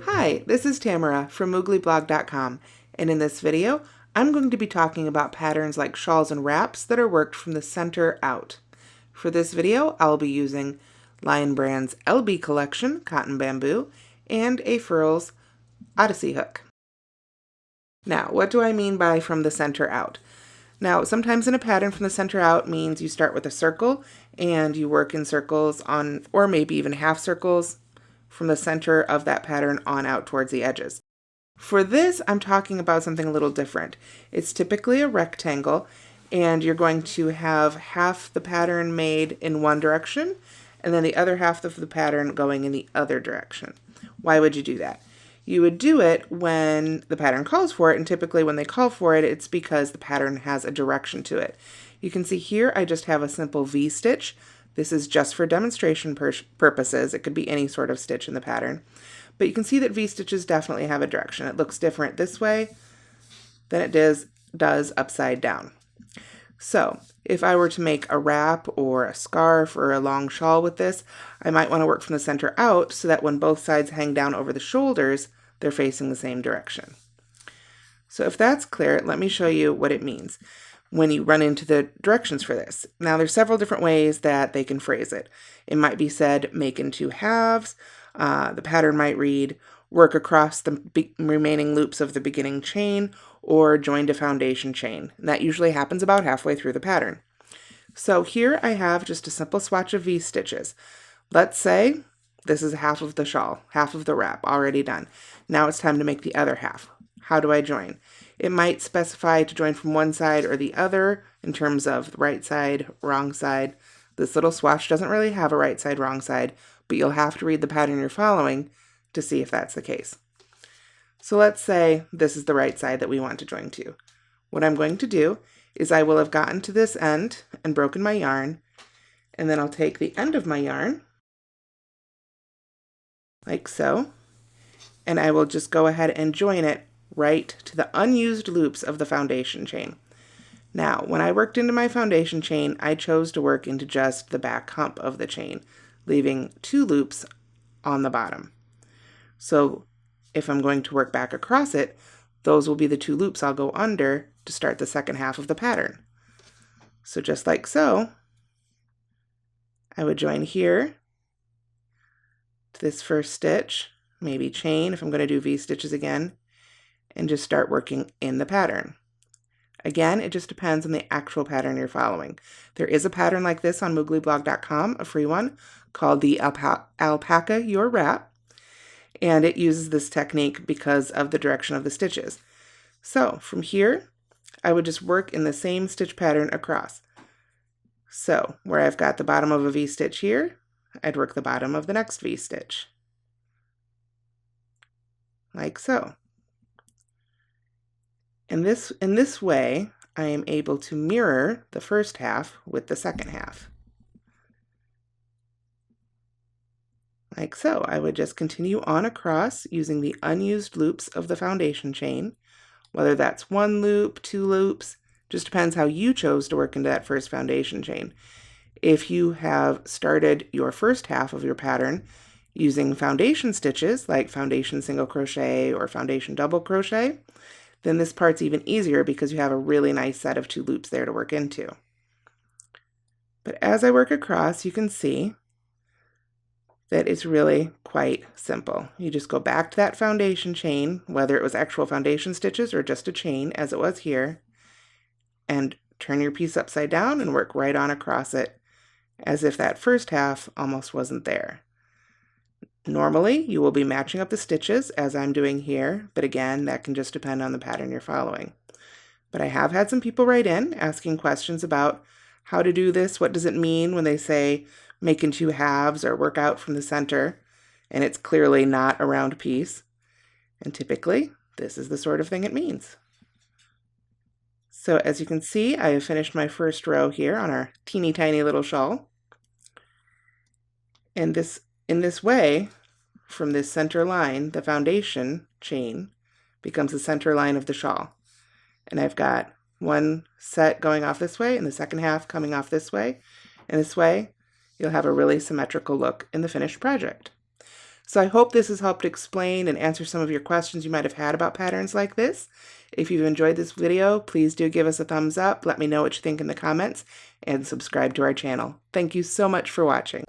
Hi, this is Tamara from mooglyblog.com, and in this video I'm going to be talking about patterns like shawls and wraps that are worked from the center out. For this video I'll be using Lion Brand's LB collection cotton bamboo and a Furls Odyssey hook. Now, what do I mean by from the center out? Now, sometimes in a pattern from the center out means you start with a circle and you work in circles on, or maybe even half circles from the center of that pattern on out towards the edges. For this, I'm talking about something a little different. It's typically a rectangle, and you're going to have half the pattern made in one direction, and then the other half of the pattern going in the other direction. Why would you do that? You would do it when the pattern calls for it, and typically when they call for it, it's because the pattern has a direction to it. You can see here I just have a simple V-stitch. This is just for demonstration purposes. It could be any sort of stitch in the pattern. But you can see that V-stitches definitely have a direction. It looks different this way than it does upside down. So if I were to make a wrap or a scarf or a long shawl with this, I might want to work from the center out so that when both sides hang down over the shoulders, they're facing the same direction. So if that's clear, let me show you what it means when you run into the directions for this. Now there's several different ways that they can phrase it. It might be said, make in 2 halves. The pattern might read, work across the remaining loops of the beginning chain, or join to foundation chain. And that usually happens about halfway through the pattern. So here I have just a simple swatch of V-stitches. Let's say this is half of the shawl, half of the wrap already done. Now it's time to make the other half. How do I join? It might specify to join from one side or the other in terms of the right side, wrong side. This little swatch doesn't really have a right side, wrong side, but you'll have to read the pattern you're following to see if that's the case. So let's say this is the right side that we want to join to. What I'm going to do is I will have gotten to this end and broken my yarn, and then I'll take the end of my yarn, like so, and I will just go ahead and join it right to the unused loops of the foundation chain. Now, when I worked into my foundation chain, I chose to work into just the back hump of the chain, leaving 2 loops on the bottom. So if I'm going to work back across it, those will be the 2 loops I'll go under to start the second half of the pattern. So just like so, I would join here to this first stitch, maybe chain if I'm going to do V-stitches again, and just start working in the pattern. Again, it just depends on the actual pattern you're following. There is a pattern like this on mooglyblog.com, a free one, called the Alpaca Your Wrap, and it uses this technique because of the direction of the stitches. So from here, I would just work in the same stitch pattern across. So where I've got the bottom of a V-stitch here, I'd work the bottom of the next V-stitch, like so. In this way, I am able to mirror the first half with the second half. Like so. I would just continue on across using the unused loops of the foundation chain, whether that's 1 loop, 2 loops, just depends how you chose to work into that first foundation chain. If you have started your first half of your pattern using foundation stitches, like foundation single crochet or foundation double crochet, then this part's even easier because you have a really nice set of 2 loops there to work into. But as I work across, you can see that it's really quite simple. You just go back to that foundation chain, whether it was actual foundation stitches or just a chain as it was here, and turn your piece upside down and work right on across it as if that first half almost wasn't there. Normally, you will be matching up the stitches as I'm doing here, but again, that can just depend on the pattern you're following. But I have had some people write in asking questions about how to do this. What does it mean when they say make in 2 halves or work out from the center? And it's clearly not a round piece. And typically, this is the sort of thing it means. So as you can see, I have finished my first row here on our teeny tiny little shawl. And in this way, from this center line, the foundation chain becomes the center line of the shawl. And I've got one set going off this way and the second half coming off this way. And this way, You'll have a really symmetrical look in the finished project. So I hope this has helped explain and answer some of your questions you might have had about patterns like this. If you've enjoyed this video, please do give us a thumbs up, let me know what you think in the comments, and subscribe to our channel. Thank you so much for watching.